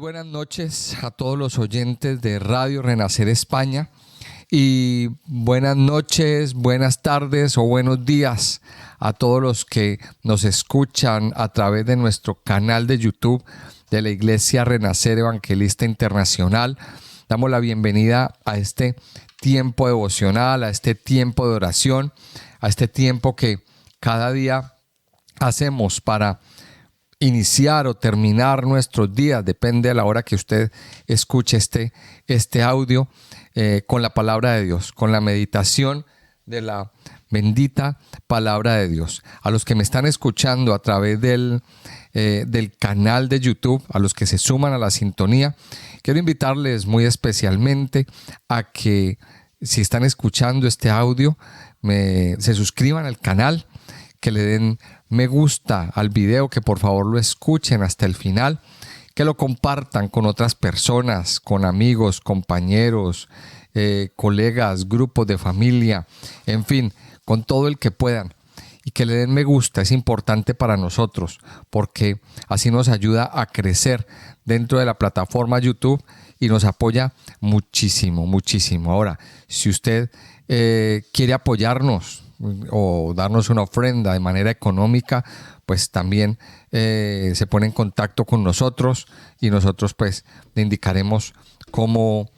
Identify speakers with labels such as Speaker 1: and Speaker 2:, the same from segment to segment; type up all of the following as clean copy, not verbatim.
Speaker 1: buenas noches a todos los oyentes de Radio Renacer España y buenas noches, buenas tardes o buenos días a todos los que nos escuchan a través de nuestro canal de YouTube de la Iglesia Renacer Evangelista Internacional. Damos la bienvenida a este tiempo devocional, a este tiempo de oración, a este tiempo que cada día hacemos para iniciar o terminar nuestros días, depende de la hora que usted escuche este audio, con la palabra de Dios, con la meditación de la bendita palabra de Dios. A los que me están escuchando a través del canal de YouTube, a los que se suman a la sintonía, quiero invitarles muy especialmente a que, si están escuchando este audio, se suscriban al canal, que le den me gusta al video, que por favor lo escuchen hasta el final, que lo compartan con otras personas, con amigos, compañeros, colegas, grupos de familia, en fin, con todo el que puedan, y que le den me gusta. Es importante para nosotros porque así nos ayuda a crecer dentro de la plataforma YouTube y nos apoya muchísimo, muchísimo. Ahora, si usted quiere apoyarnos o darnos una ofrenda de manera económica, pues también se pone en contacto con nosotros y nosotros pues le indicaremos cómo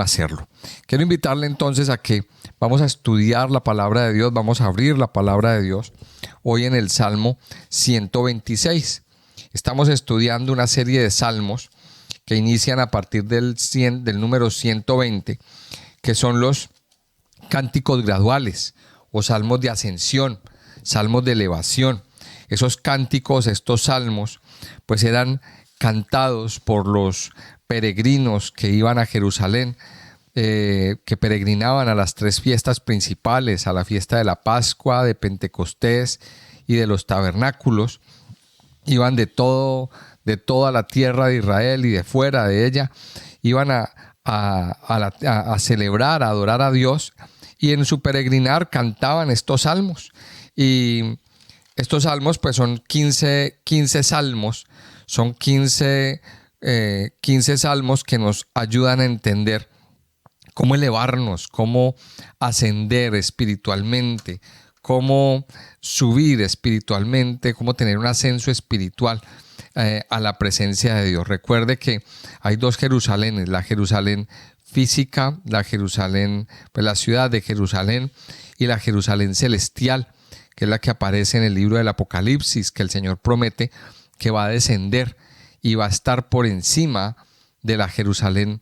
Speaker 1: hacerlo. Quiero invitarle entonces a que vamos a estudiar la palabra de Dios, vamos a abrir la palabra de Dios hoy en el Salmo 126. Estamos estudiando una serie de salmos que inician a partir del número 120, que son los cánticos graduales o salmos de ascensión, salmos de elevación. Esos cánticos, estos salmos, pues eran cantados por los peregrinos que iban a Jerusalén, que peregrinaban a las tres fiestas principales, a la fiesta de la Pascua, de Pentecostés y de los tabernáculos. Iban de toda la tierra de Israel y de fuera de ella, iban a celebrar, a adorar a Dios, y en su peregrinar cantaban estos salmos. Y estos salmos pues son 15 salmos, son 15 salmos que nos ayudan a entender cómo elevarnos, cómo ascender espiritualmente, cómo subir espiritualmente, cómo tener un ascenso espiritual a la presencia de Dios. Recuerde que hay dos Jerusalenes, la Jerusalén física, la Jerusalén, pues la ciudad de Jerusalén, y la Jerusalén celestial, que es la que aparece en el libro del Apocalipsis, que el Señor promete que va a descender y va a estar por encima de la Jerusalén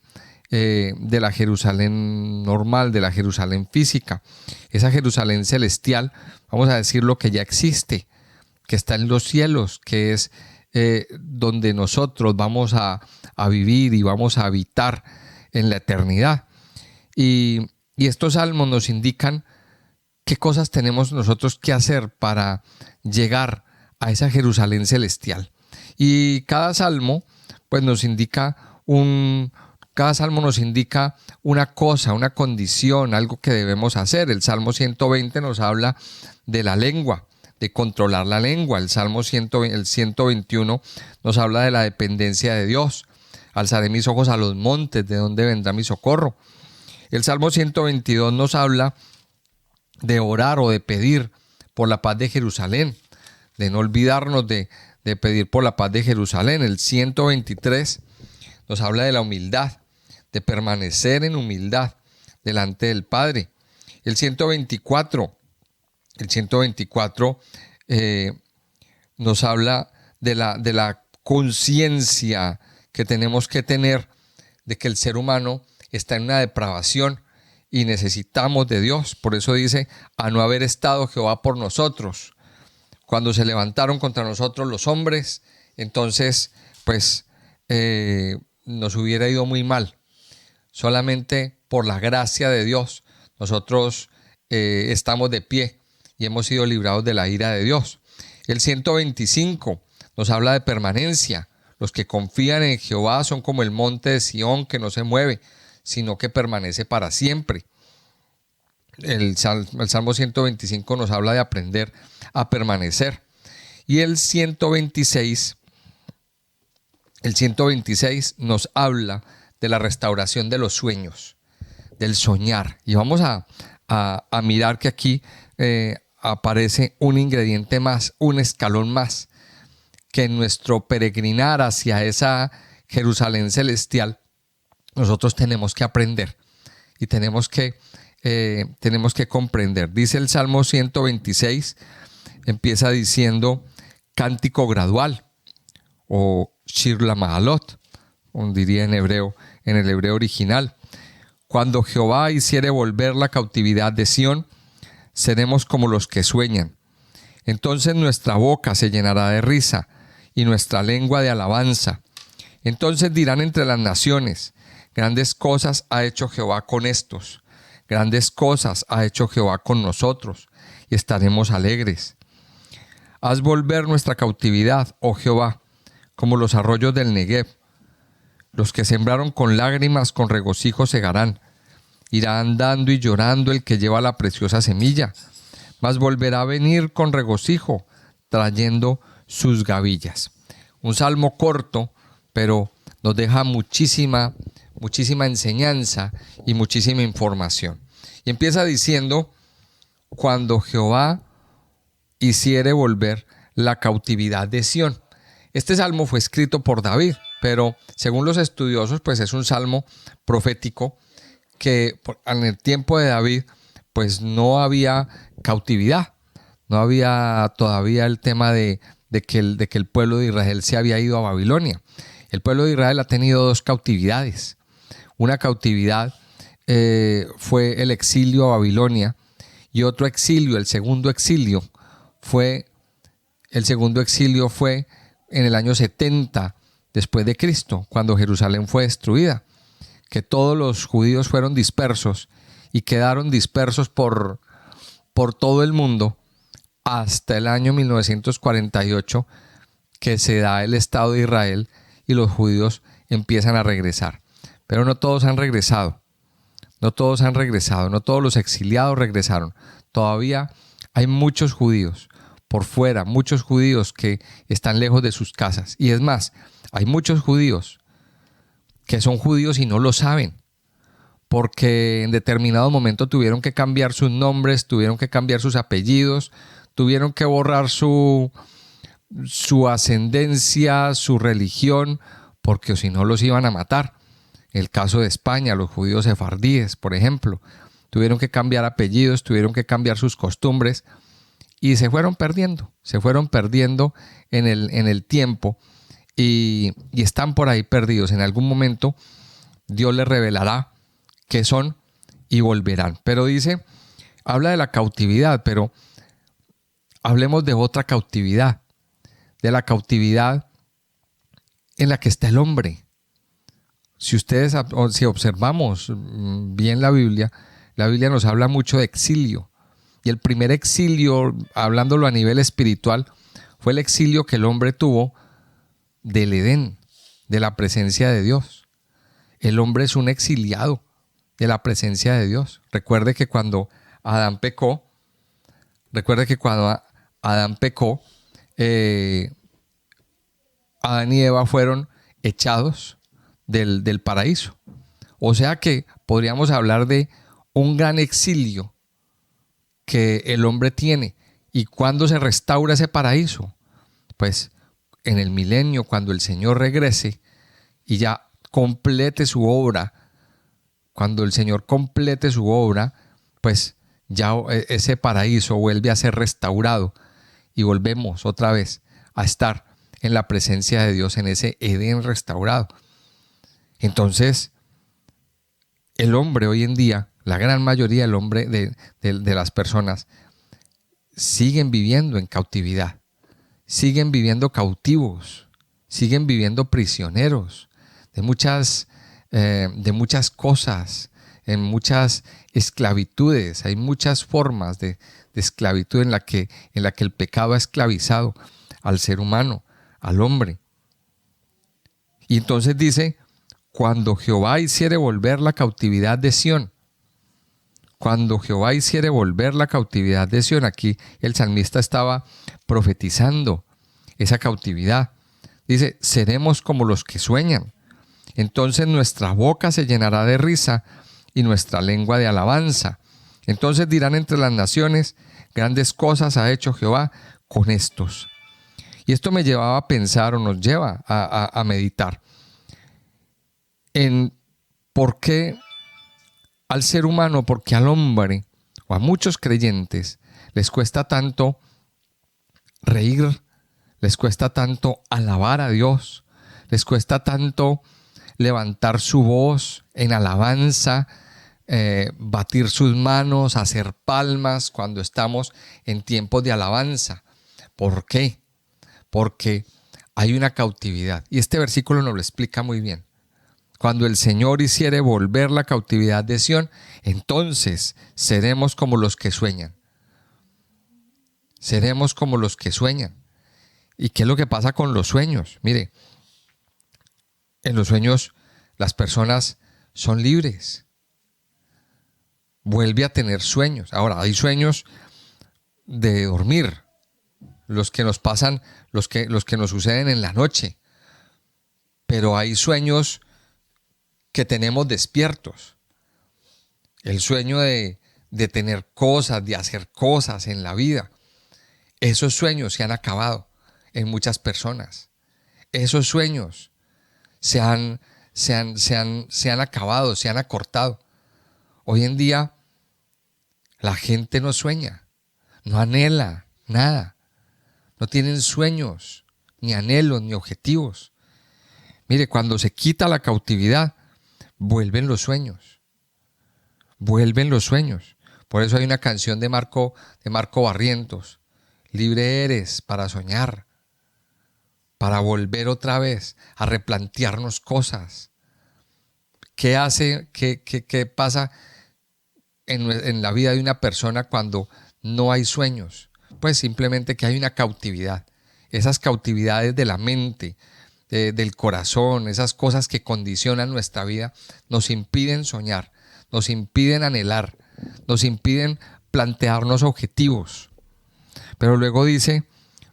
Speaker 1: normal, de la Jerusalén física. Esa Jerusalén celestial, vamos a decir lo que ya existe, que está en los cielos, que es donde nosotros vamos a vivir y vamos a habitar en la eternidad. Y estos salmos nos indican qué cosas tenemos nosotros que hacer para llegar a esa Jerusalén celestial. Y cada salmo pues nos indica una cosa, una condición, algo que debemos hacer. El Salmo 120 nos habla de la lengua, de controlar la lengua. El Salmo 121 nos habla de la dependencia de Dios. Alzaré mis ojos a los montes, ¿de dónde vendrá mi socorro? El Salmo 122 nos habla de orar o de pedir por la paz de Jerusalén, de no olvidarnos de pedir por la paz de Jerusalén. El 123 nos habla de la humildad, de permanecer en humildad delante del Padre. El 124 nos habla de la conciencia que tenemos que tener de que el ser humano está en una depravación y necesitamos de Dios. Por eso dice, a no haber estado Jehová por nosotros. Cuando se levantaron contra nosotros los hombres, entonces pues nos hubiera ido muy mal. Solamente por la gracia de Dios nosotros estamos de pie y hemos sido librados de la ira de Dios. El 125 nos habla de permanencia. Los que confían en Jehová son como el monte de Sión, que no se mueve, sino que permanece para siempre. El Salmo 125 nos habla de aprender a permanecer. Y el 126 El 126 nos habla de la restauración de los sueños, del soñar. Y vamos a mirar que aquí aparece un ingrediente más, un escalón más, que en nuestro peregrinar hacia esa Jerusalén celestial, nosotros tenemos que aprender y tenemos que comprender. Dice el Salmo 126, empieza diciendo cántico gradual o Shir LaMahalot, como diría en hebreo, en el hebreo original. Cuando Jehová hiciere volver la cautividad de Sión, seremos como los que sueñan. Entonces nuestra boca se llenará de risa y nuestra lengua de alabanza. Entonces dirán entre las naciones, grandes cosas ha hecho Jehová con estos, grandes cosas ha hecho Jehová con nosotros, y estaremos alegres. Haz volver nuestra cautividad, oh Jehová, como los arroyos del Negev. Los que sembraron con lágrimas, con regocijo segarán. Irá andando y llorando el que lleva la preciosa semilla, mas volverá a venir con regocijo, trayendo sus gavillas. Un salmo corto, pero nos deja muchísima enseñanza y muchísima información. Y empieza diciendo, cuando Jehová hiciere volver la cautividad de Sión. Este salmo fue escrito por David, pero según los estudiosos, pues es un salmo profético que en el tiempo de David, pues no había cautividad, no había todavía el tema de que el pueblo de Israel se había ido a Babilonia. El pueblo de Israel ha tenido dos cautividades. Una cautividad fue el exilio a Babilonia y otro exilio, el segundo exilio fue en el año 70 después de Cristo, cuando Jerusalén fue destruida, que todos los judíos fueron dispersos y quedaron dispersos por todo el mundo hasta el año 1948, que se da el Estado de Israel y los judíos empiezan a regresar. Pero no todos han regresado, no todos los exiliados regresaron. Todavía hay muchos judíos por fuera, muchos judíos que están lejos de sus casas. Y es más, hay muchos judíos que son judíos y no lo saben, porque en determinado momento tuvieron que cambiar sus nombres, tuvieron que cambiar sus apellidos, tuvieron que borrar su ascendencia, su religión, porque si no los iban a matar. El caso de España, los judíos sefardíes, por ejemplo, tuvieron que cambiar apellidos, tuvieron que cambiar sus costumbres y se fueron perdiendo en el tiempo y están por ahí perdidos. En algún momento Dios les revelará qué son y volverán. Pero dice, habla de la cautividad, pero hablemos de otra cautividad, de la cautividad en la que está el hombre. Si observamos bien la Biblia nos habla mucho de exilio. Y el primer exilio, hablándolo a nivel espiritual, fue el exilio que el hombre tuvo del Edén, de la presencia de Dios. El hombre es un exiliado de la presencia de Dios. Recuerde que cuando Adán pecó, Adán y Eva fueron echados del paraíso. O sea que podríamos hablar de un gran exilio que el hombre tiene. ¿Y cuándo se restaura ese paraíso? Pues en el milenio, cuando el Señor regrese y ya complete su obra. Cuando el Señor complete su obra, pues ya ese paraíso vuelve a ser restaurado y volvemos otra vez a estar en la presencia de Dios, en ese Edén restaurado. Entonces, el hombre hoy en día, la gran mayoría del hombre de las personas, siguen viviendo en cautividad, siguen viviendo cautivos, siguen viviendo prisioneros de muchas cosas, en muchas esclavitudes. Hay muchas formas de esclavitud en la que el pecado ha esclavizado al ser humano, al hombre. Y entonces dice, cuando Jehová hiciere volver la cautividad de Sión. Cuando Jehová hiciere volver la cautividad de Sión. Aquí el salmista estaba profetizando esa cautividad Dice, seremos como los que sueñan. Entonces nuestra boca se llenará de risa y nuestra lengua de alabanza. Entonces dirán entre las naciones, grandes cosas ha hecho Jehová con estos. Y esto me llevaba a pensar, o nos lleva a meditar en por qué al ser humano, por qué al hombre o a muchos creyentes les cuesta tanto reír, les cuesta tanto alabar a Dios, les cuesta tanto levantar su voz en alabanza, batir sus manos, hacer palmas cuando estamos en tiempos de alabanza. ¿Por qué? Porque hay una cautividad. Y este versículo nos lo explica muy bien. Cuando el Señor hiciere volver la cautividad de Sión, entonces seremos como los que sueñan. Seremos como los que sueñan. ¿Y qué es lo que pasa con los sueños? Mire, en los sueños las personas son libres. Vuelve a tener sueños. Ahora, hay sueños de dormir, los que nos pasan, los que nos suceden en la noche. Pero hay sueños que tenemos despiertos. El sueño de tener cosas, de hacer cosas en la vida. Esos sueños se han acabado en muchas personas. Esos sueños se han acabado, se han acortado. Hoy en día la gente no sueña, no anhela nada. No tienen sueños, ni anhelos, ni objetivos. Mire, cuando se quita la cautividad, vuelven los sueños. Vuelven los sueños. Por eso hay una canción de Marco Barrientos. Libre eres para soñar, para volver otra vez a replantearnos cosas. ¿Qué pasa en la vida de una persona cuando no hay sueños? Pues simplemente que hay una cautividad. Esas cautividades de la mente, del corazón, esas cosas que condicionan nuestra vida, nos impiden soñar, nos impiden anhelar, nos impiden plantearnos objetivos. Pero luego dice,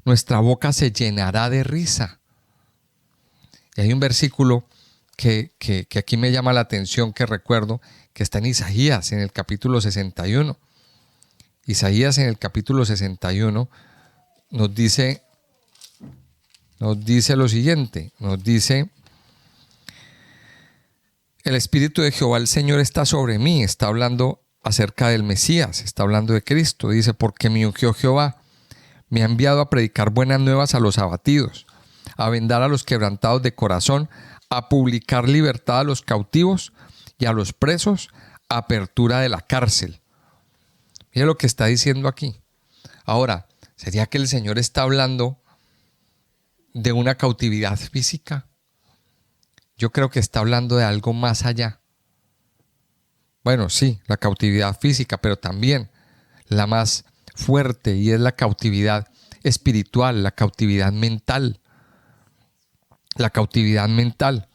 Speaker 1: nuestra boca se llenará de risa. Y hay un versículo que aquí me llama la atención, que recuerdo, que está en Isaías, en el capítulo 61. Isaías en el capítulo 61 nos dice lo siguiente, nos dice, el Espíritu de Jehová el Señor está sobre mí, está hablando acerca del Mesías, está hablando de Cristo, dice, porque me ungió Jehová, me ha enviado a predicar buenas nuevas a los abatidos, a vendar a los quebrantados de corazón, a publicar libertad a los cautivos y a los presos, apertura de la cárcel. Mira lo que está diciendo aquí. Ahora, ¿sería que el Señor está hablando de una cautividad física? Yo creo que está hablando de algo más allá. Bueno, sí, la cautividad física, pero también la más fuerte, y es la cautividad espiritual, la cautividad mental. La cautividad mental.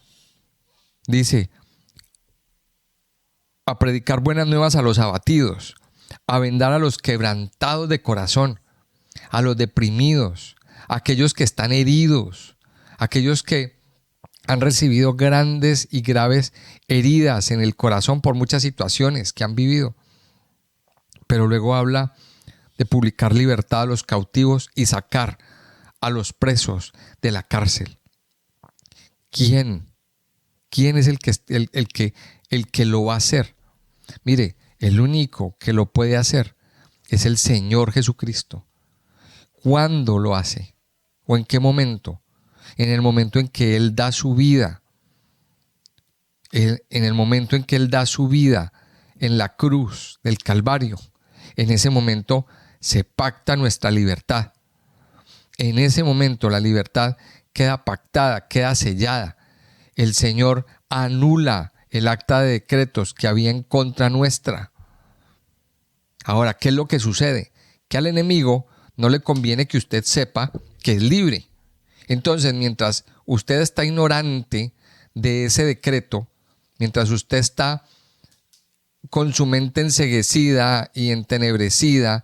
Speaker 1: Dice, a predicar buenas nuevas a los abatidos, a vendar a los quebrantados de corazón, a los deprimidos, a aquellos que están heridos, a aquellos que han recibido grandes y graves heridas en el corazón por muchas situaciones que han vivido. Pero luego habla de publicar libertad a los cautivos y sacar a los presos de la cárcel. ¿Quién? ¿Quién es el que lo va a hacer? Mire, el único que lo puede hacer es el Señor Jesucristo. ¿Cuándo lo hace? ¿O en qué momento? En el momento en que Él da su vida. En el momento en que Él da su vida en la cruz del Calvario. En ese momento se pacta nuestra libertad. En ese momento la libertad queda pactada, queda sellada. El Señor anula el acta de decretos que había en contra nuestra. Ahora, ¿qué es lo que sucede? Que al enemigo no le conviene que usted sepa que es libre. Entonces, mientras usted está ignorante de ese decreto, mientras usted está con su mente enceguecida y entenebrecida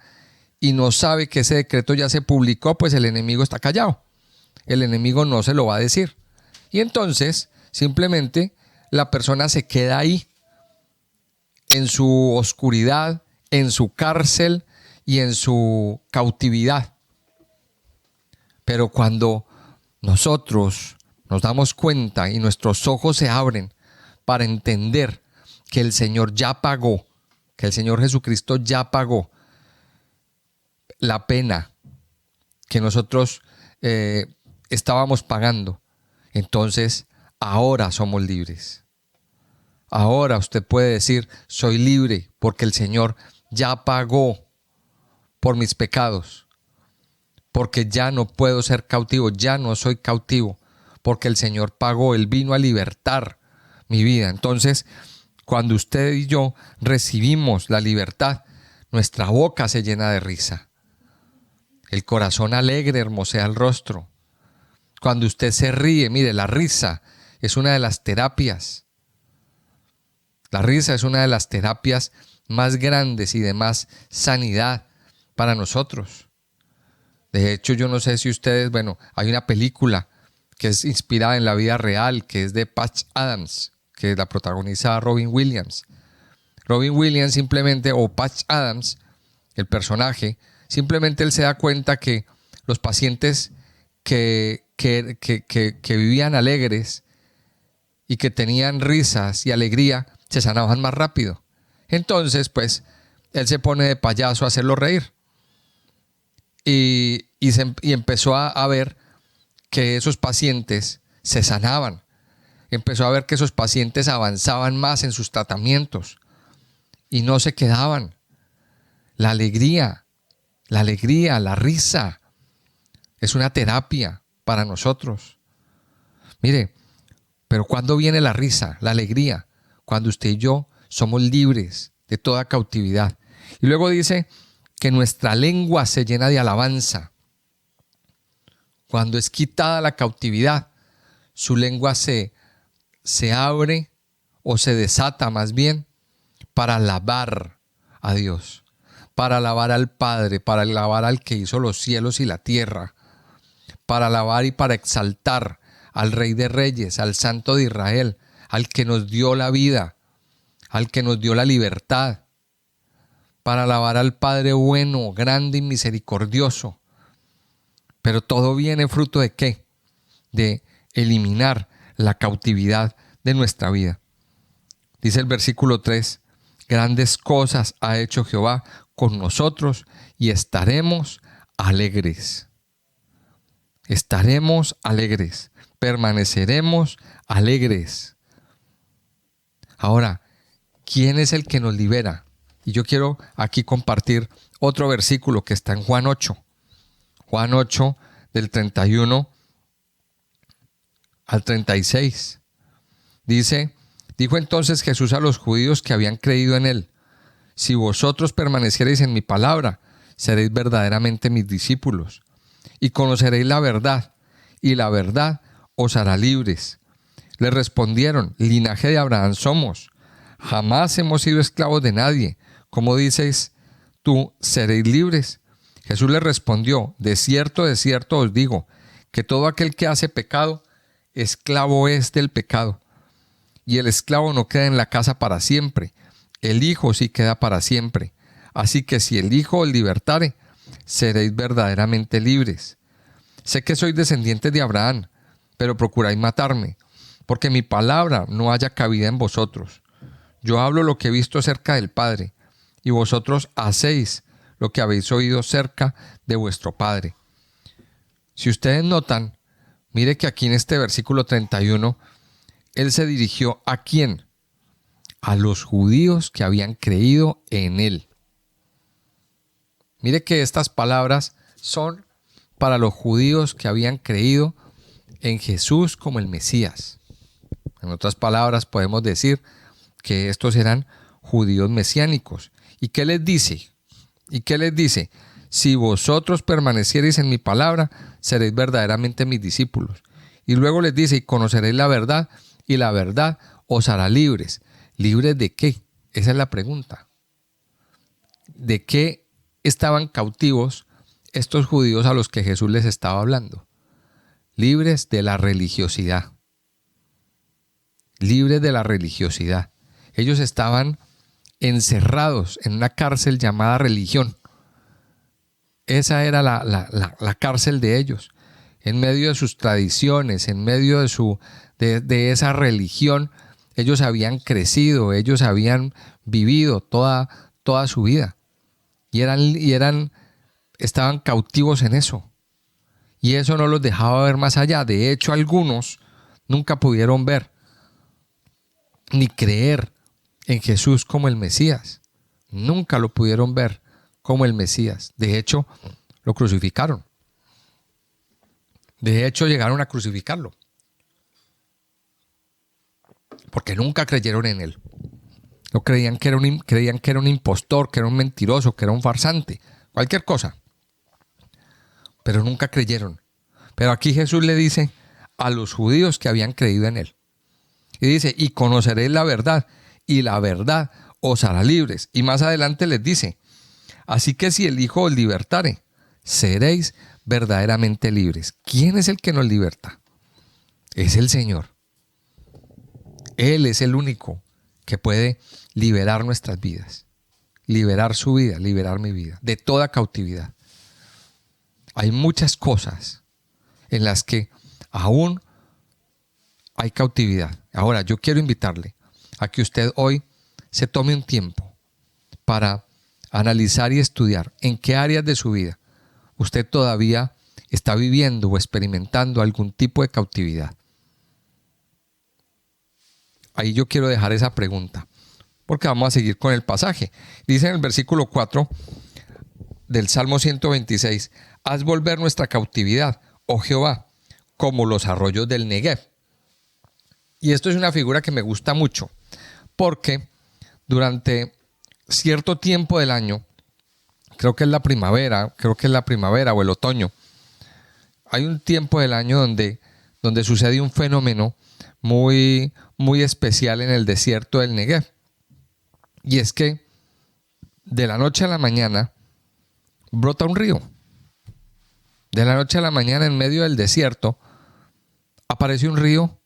Speaker 1: y no sabe que ese decreto ya se publicó, pues el enemigo está callado. el enemigo no se lo va a decir. Y entonces simplemente la persona se queda ahí, en su oscuridad, en su cárcel y en su cautividad. Pero cuando nosotros nos damos cuenta y nuestros ojos se abren para entender que el Señor ya pagó, que el Señor Jesucristo ya pagó la pena que nosotros estábamos pagando, entonces ahora somos libres. Ahora usted puede decir, soy libre porque el Señor ya pagó por mis pecados, porque ya no puedo ser cautivo, ya no soy cautivo, porque el Señor pagó, Él vino a libertar mi vida. Entonces, cuando usted y yo recibimos la libertad, nuestra boca se llena de risa. El corazón alegre hermosea el rostro. Cuando usted se ríe, mire, la risa es una de las terapias. La risa es una de las terapias más grandes y de más sanidad para nosotros. De hecho, yo no sé si ustedes, hay una película que es inspirada en la vida real, que es de Patch Adams, que la protagoniza Robin Williams. Robin Williams simplemente, o Patch Adams, el personaje, simplemente él se da cuenta que los pacientes que vivían alegres y que tenían risas y alegría, se sanaban más rápido. Entonces, pues, él se pone de payaso a hacerlo reír. Y empezó a ver que esos pacientes se sanaban. Empezó a ver que esos pacientes avanzaban más en sus tratamientos y no se quedaban. La alegría, la risa es una terapia para nosotros. Mire, pero ¿cuándo viene la risa, la alegría? Cuando usted y yo somos libres de toda cautividad. Y luego dice que nuestra lengua se llena de alabanza. Cuando es quitada la cautividad, su lengua se abre o se desata más bien para alabar a Dios, para alabar al Padre, para alabar al que hizo los cielos y la tierra, para alabar y para exaltar al Rey de Reyes, al Santo de Israel, al que nos dio la vida, al que nos dio la libertad, para alabar al Padre bueno, grande y misericordioso. Pero todo viene fruto ¿de qué? De eliminar la cautividad de nuestra vida. Dice el versículo 3, grandes cosas ha hecho Jehová con nosotros y estaremos alegres. Estaremos alegres, permaneceremos alegres. Ahora, ¿quién es el que nos libera? Y yo quiero aquí compartir otro versículo que está en Juan 8. Juan 8, del 31 al 36. Dijo entonces Jesús a los judíos que habían creído en él: si vosotros permaneciereis en mi palabra, seréis verdaderamente mis discípulos, y conoceréis la verdad, y la verdad os hará libres. Le respondieron: linaje de Abraham somos, jamás hemos sido esclavos de nadie. ¿Cómo dices tú, seréis libres? Jesús le respondió: de cierto os digo, que todo aquel que hace pecado, esclavo es del pecado. Y el esclavo no queda en la casa para siempre, el Hijo sí queda para siempre. Así que si el Hijo os libertare, seréis verdaderamente libres. Sé que sois descendientes de Abraham, pero procuráis matarme, porque mi palabra no haya cabida en vosotros. Yo hablo lo que he visto cerca del Padre, y vosotros hacéis lo que habéis oído cerca de vuestro Padre. Si ustedes notan, mire que aquí en este versículo 31, Él se dirigió ¿a quién? A los judíos que habían creído en Él. Mire que estas palabras son para los judíos que habían creído en Jesús como el Mesías. En otras palabras, podemos decir que estos eran judíos mesiánicos. ¿Y qué les dice? Si vosotros permaneciereis en mi palabra, seréis verdaderamente mis discípulos. Y luego les dice: y conoceréis la verdad, y la verdad os hará libres. ¿Libres de qué? Esa es la pregunta. ¿De qué estaban cautivos estos judíos a los que Jesús les estaba hablando? libres de la religiosidad. Libres de la religiosidad. Ellos estaban encerrados en una cárcel llamada religión. Esa era la cárcel de ellos. En medio de sus tradiciones, en medio de esa religión, ellos habían crecido, ellos habían vivido toda su vida. Estaban cautivos en eso. Y eso no los dejaba ver más allá. De hecho, algunos nunca pudieron ver ni creer en Jesús como el Mesías. Nunca lo pudieron ver como el Mesías. De hecho, lo crucificaron. De hecho, llegaron a crucificarlo. Porque nunca creyeron en él. No creían que era un impostor, que era un mentiroso, que era un farsante. Cualquier cosa. Pero nunca creyeron. Pero aquí Jesús le dice a los judíos que habían creído en él. Y dice, y conoceréis la verdad, y la verdad os hará libres. Y más adelante les dice, así que si el Hijo os libertare, seréis verdaderamente libres. ¿Quién es el que nos liberta? Es el Señor. Él es el único que puede liberar nuestras vidas. Liberar su vida, liberar mi vida, de toda cautividad. Hay muchas cosas en las que aún hay cautividad. Ahora, yo quiero invitarle a que usted hoy se tome un tiempo para analizar y estudiar en qué áreas de su vida usted todavía está viviendo o experimentando algún tipo de cautividad. Ahí yo quiero dejar esa pregunta, porque vamos a seguir con el pasaje. Dice en el versículo 4 del Salmo 126, haz volver nuestra cautividad, oh Jehová, como los arroyos del Negev. Y esto es una figura que me gusta mucho, porque durante cierto tiempo del año, creo que es la primavera o el otoño, hay un tiempo del año donde sucede un fenómeno muy, muy especial en el desierto del Negev. Y es que de la noche a la mañana brota un río. De la noche a la mañana, en medio del desierto, aparece un río.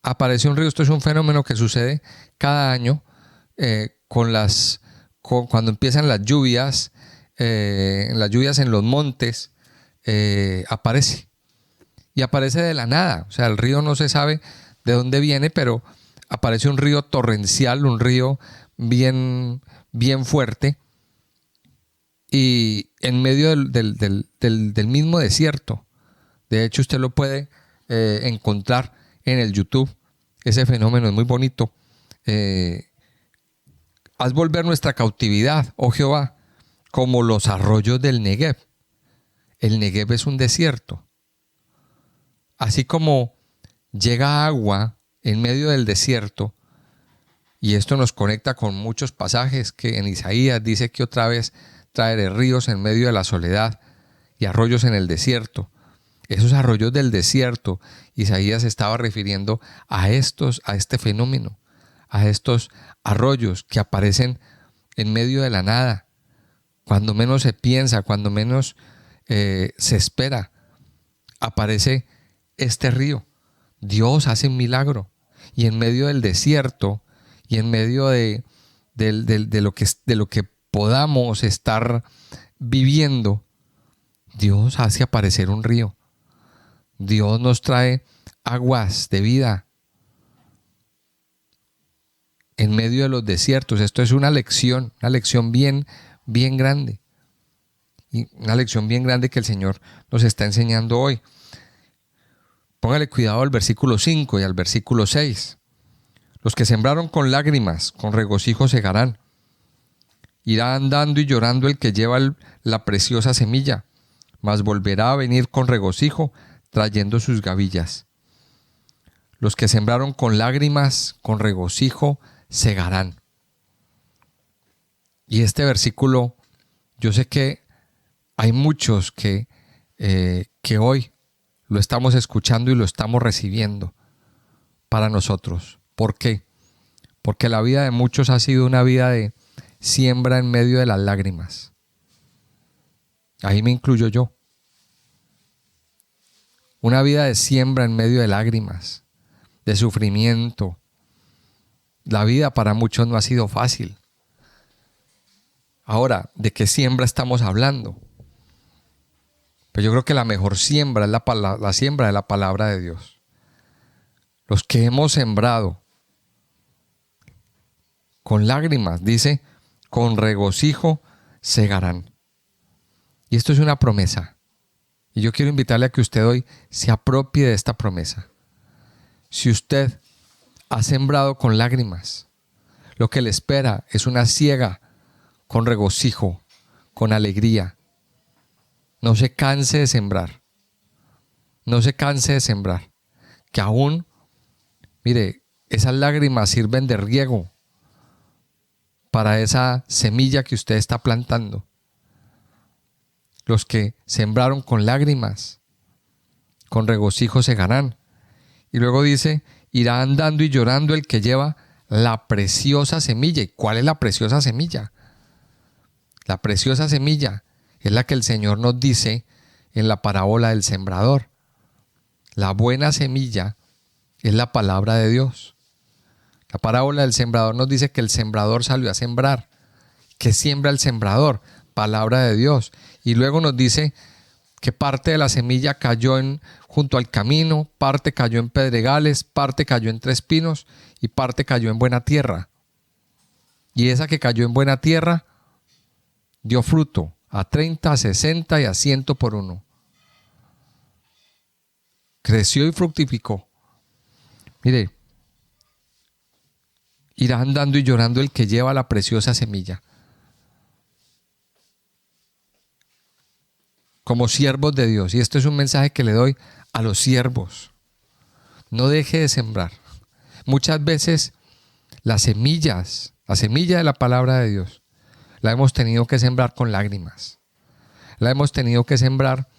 Speaker 1: Esto es un fenómeno que sucede cada año cuando empiezan las lluvias en los montes, aparece. Y aparece de la nada. O sea, el río no se sabe de dónde viene, pero aparece un río torrencial, un río bien, bien fuerte. Y en medio del mismo desierto. De hecho, usted lo puede encontrar en el YouTube. Ese fenómeno es muy bonito. Haz volver nuestra cautividad, oh Jehová, como los arroyos del Negev. El Negev es un desierto. Así como llega agua en medio del desierto, y esto nos conecta con muchos pasajes que en Isaías dice que otra vez traeré ríos en medio de la soledad y arroyos en el desierto. Esos arroyos del desierto, Isaías estaba refiriendo a este fenómeno, a estos arroyos que aparecen en medio de la nada, cuando menos se piensa, cuando menos se espera, aparece este río. Dios hace un milagro, y en medio del desierto y en medio de lo que podamos estar viviendo, Dios hace aparecer un río. Dios nos trae aguas de vida en medio de los desiertos. Esto es una lección bien, bien grande. Y una lección bien grande que el Señor nos está enseñando hoy. Póngale cuidado al versículo 5 y al versículo 6. Los que sembraron con lágrimas, con regocijo segarán. Irá andando y llorando el que lleva la preciosa semilla, mas volverá a venir con regocijo, trayendo sus gavillas. Los que sembraron con lágrimas, con regocijo, segarán. Y este versículo, yo sé que hay muchos que hoy lo estamos escuchando y lo estamos recibiendo para nosotros. ¿Por qué? Porque la vida de muchos ha sido una vida de siembra en medio de las lágrimas. Ahí me incluyo yo. una vida de siembra en medio de lágrimas, de sufrimiento. La vida para muchos no ha sido fácil. Ahora, ¿de qué siembra estamos hablando? Pues yo creo que la mejor siembra es la siembra de la palabra de Dios. Los que hemos sembrado con lágrimas, dice, con regocijo segarán. Y esto es una promesa. Y yo quiero invitarle a que usted hoy se apropie de esta promesa. Si usted ha sembrado con lágrimas, lo que le espera es una siega con regocijo, con alegría. No se canse de sembrar. No se canse de sembrar. Que aún, mire, esas lágrimas sirven de riego para esa semilla que usted está plantando. Los que sembraron con lágrimas, con regocijo segarán. Y luego dice, irá andando y llorando el que lleva la preciosa semilla. ¿Y cuál es la preciosa semilla? La preciosa semilla es la que el Señor nos dice en la parábola del sembrador. La buena semilla es la palabra de Dios. La parábola del sembrador nos dice que el sembrador salió a sembrar. ¿Qué siembra el sembrador? Palabra de Dios. Y luego nos dice que parte de la semilla cayó junto al camino, parte cayó en pedregales, parte cayó entre espinos y parte cayó en buena tierra. Y esa que cayó en buena tierra dio fruto a 30, a 60 y a 100 por uno. Creció y fructificó. Mire, irá andando y llorando el que lleva la preciosa semilla. Como siervos de Dios. Y esto es un mensaje que le doy a los siervos. No deje de sembrar. Muchas veces la semilla de la palabra de Dios, la hemos tenido que sembrar con lágrimas. La hemos tenido que sembrar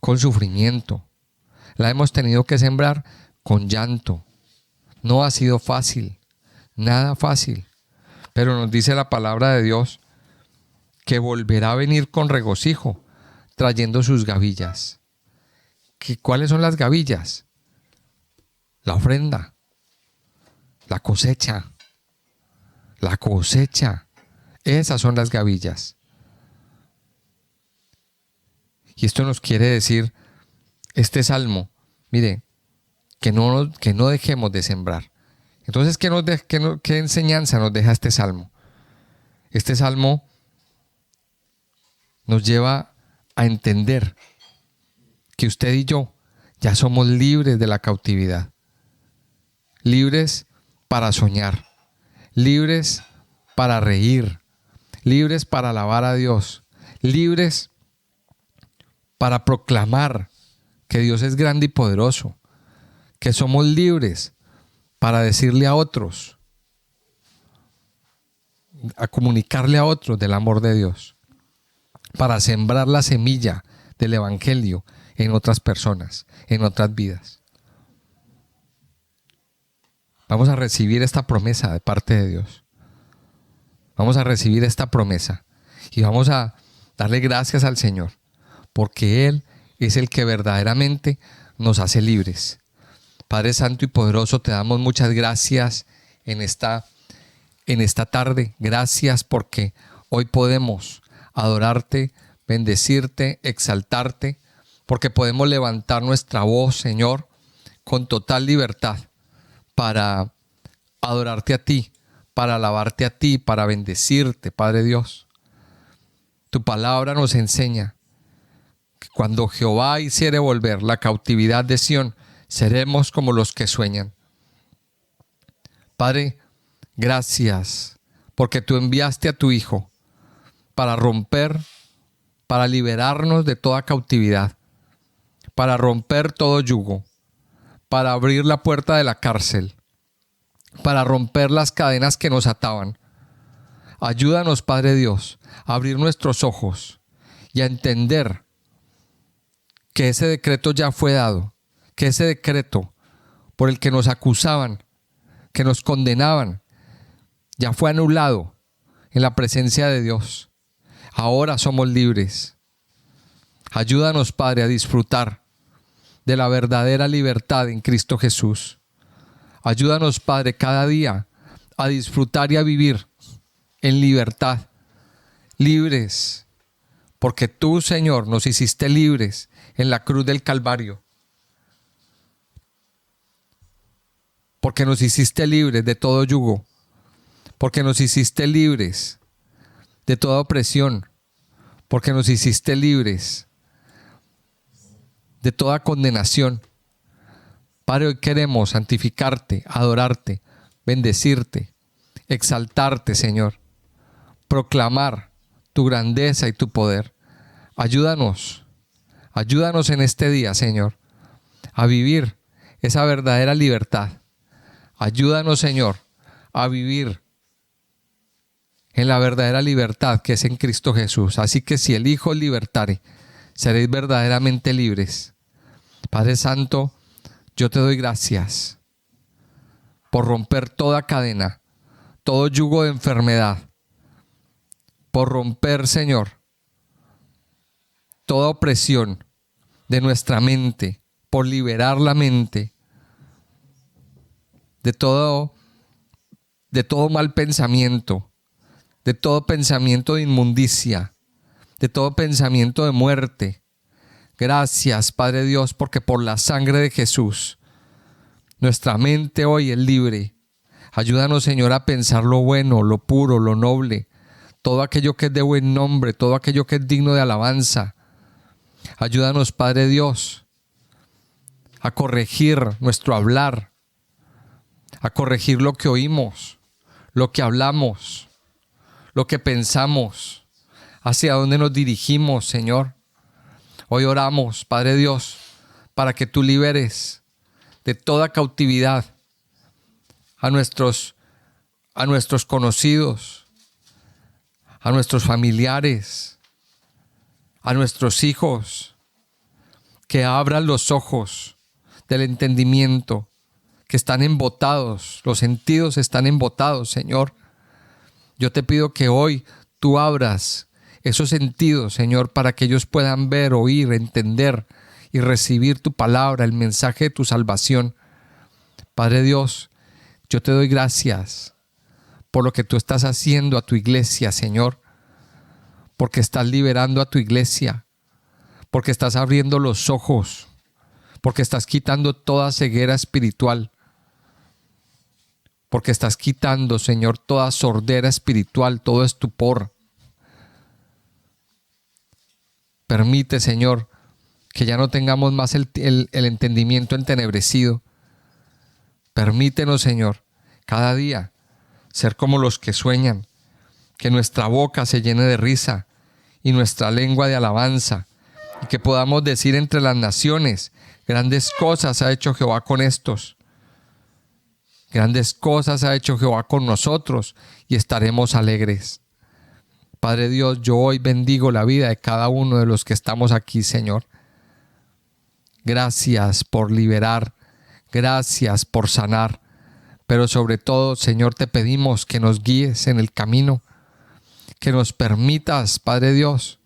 Speaker 1: con sufrimiento. La hemos tenido que sembrar con llanto. No ha sido fácil. Nada fácil. Pero nos dice la palabra de Dios que volverá a venir con regocijo, trayendo sus gavillas. ¿Cuáles son las gavillas? La ofrenda, la cosecha. La cosecha. Esas son las gavillas. Y esto nos quiere decir este salmo, mire, que no dejemos de sembrar. Entonces, ¿qué enseñanza nos deja este salmo? Este salmo nos lleva a entender que usted y yo ya somos libres de la cautividad, libres para soñar, libres para reír, libres para alabar a Dios, libres para proclamar que Dios es grande y poderoso, que somos libres para decirle a otros, a comunicarle a otros del amor de Dios, para sembrar la semilla del evangelio en otras personas, en otras vidas. Vamos a recibir esta promesa de parte de Dios. Vamos a recibir esta promesa y vamos a darle gracias al Señor, porque Él es el que verdaderamente nos hace libres. Padre Santo y Poderoso, te damos muchas gracias en esta tarde. Gracias porque hoy podemos adorarte, bendecirte, exaltarte, porque podemos levantar nuestra voz, Señor, con total libertad para adorarte a ti, para alabarte a ti, para bendecirte, Padre Dios. Tu palabra nos enseña que cuando Jehová hiciere volver la cautividad de Sión, seremos como los que sueñan. Padre, gracias porque tú enviaste a tu Hijo para romper, para liberarnos de toda cautividad, para romper todo yugo, para abrir la puerta de la cárcel, para romper las cadenas que nos ataban. Ayúdanos, Padre Dios, a abrir nuestros ojos y a entender que ese decreto ya fue dado, que ese decreto por el que nos acusaban, que nos condenaban, ya fue anulado en la presencia de Dios. Ahora somos libres. Ayúdanos, Padre, a disfrutar de la verdadera libertad en Cristo Jesús. Ayúdanos, Padre, cada día a disfrutar y a vivir en libertad, libres, porque tú, Señor, nos hiciste libres en la cruz del Calvario. Porque nos hiciste libres de todo yugo, porque nos hiciste libres de toda opresión, porque nos hiciste libres de toda condenación. Padre, hoy queremos santificarte, adorarte, bendecirte, exaltarte, Señor, proclamar tu grandeza y tu poder. Ayúdanos en este día, Señor, a vivir esa verdadera libertad. Ayúdanos, Señor, a vivir en la verdadera libertad que es en Cristo Jesús. Así que si el Hijo os libertare, seréis verdaderamente libres. Padre Santo, yo te doy gracias por romper toda cadena, todo yugo de enfermedad, por romper, Señor, toda opresión de nuestra mente, por liberar la mente de todo mal pensamiento, de todo pensamiento de inmundicia, de todo pensamiento de muerte. Gracias, Padre Dios, porque por la sangre de Jesús, nuestra mente hoy es libre. Ayúdanos, Señor, a pensar lo bueno, lo puro, lo noble, todo aquello que es de buen nombre, todo aquello que es digno de alabanza. Ayúdanos, Padre Dios, a corregir nuestro hablar, a corregir lo que oímos, lo que hablamos, lo que pensamos, hacia dónde nos dirigimos, Señor. Hoy oramos, Padre Dios, para que tú liberes de toda cautividad a nuestros conocidos, a nuestros familiares, a nuestros hijos, que abran los ojos del entendimiento, que están embotados, los sentidos están embotados, Señor. Yo te pido que hoy tú abras esos sentidos, Señor, para que ellos puedan ver, oír, entender y recibir tu palabra, el mensaje de tu salvación. Padre Dios, yo te doy gracias por lo que tú estás haciendo a tu iglesia, Señor, porque estás liberando a tu iglesia, porque estás abriendo los ojos, porque estás quitando toda ceguera espiritual, porque estás quitando, Señor, toda sordera espiritual, todo estupor. Permite, Señor, que ya no tengamos más el entendimiento entenebrecido. Permítenos, Señor, cada día ser como los que sueñan, que nuestra boca se llene de risa y nuestra lengua de alabanza, y que podamos decir entre las naciones: grandes cosas ha hecho Jehová con estos. Grandes cosas ha hecho Jehová con nosotros y estaremos alegres. Padre Dios, yo hoy bendigo la vida de cada uno de los que estamos aquí, Señor. Gracias por liberar, gracias por sanar, pero sobre todo, Señor, te pedimos que nos guíes en el camino, que nos permitas, Padre Dios,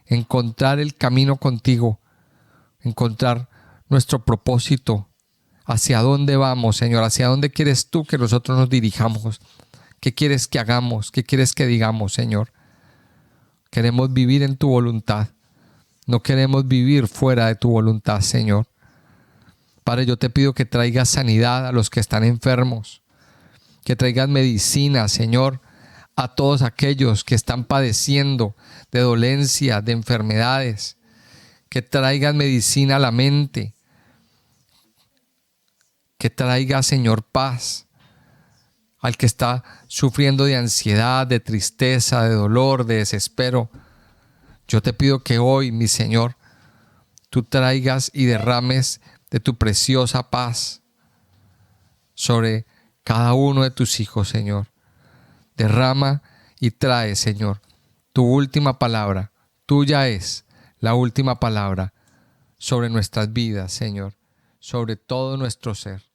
Speaker 1: encontrar el camino contigo, encontrar nuestro propósito. ¿Hacia dónde vamos, Señor? ¿Hacia dónde quieres tú que nosotros nos dirijamos? ¿Qué quieres que hagamos? ¿Qué quieres que digamos, Señor? Queremos vivir en tu voluntad. No queremos vivir fuera de tu voluntad, Señor. Padre, yo te pido que traigas sanidad a los que están enfermos, que traigas medicina, Señor, a todos aquellos que están padeciendo de dolencias, de enfermedades, que traigas medicina a la mente, que traiga, Señor, paz al que está sufriendo de ansiedad, de tristeza, de dolor, de desespero. Yo te pido que hoy, mi Señor, tú traigas y derrames de tu preciosa paz sobre cada uno de tus hijos, Señor. Derrama y trae, Señor, tu última palabra. Tuya es la última palabra sobre nuestras vidas, Señor, sobre todo nuestro ser.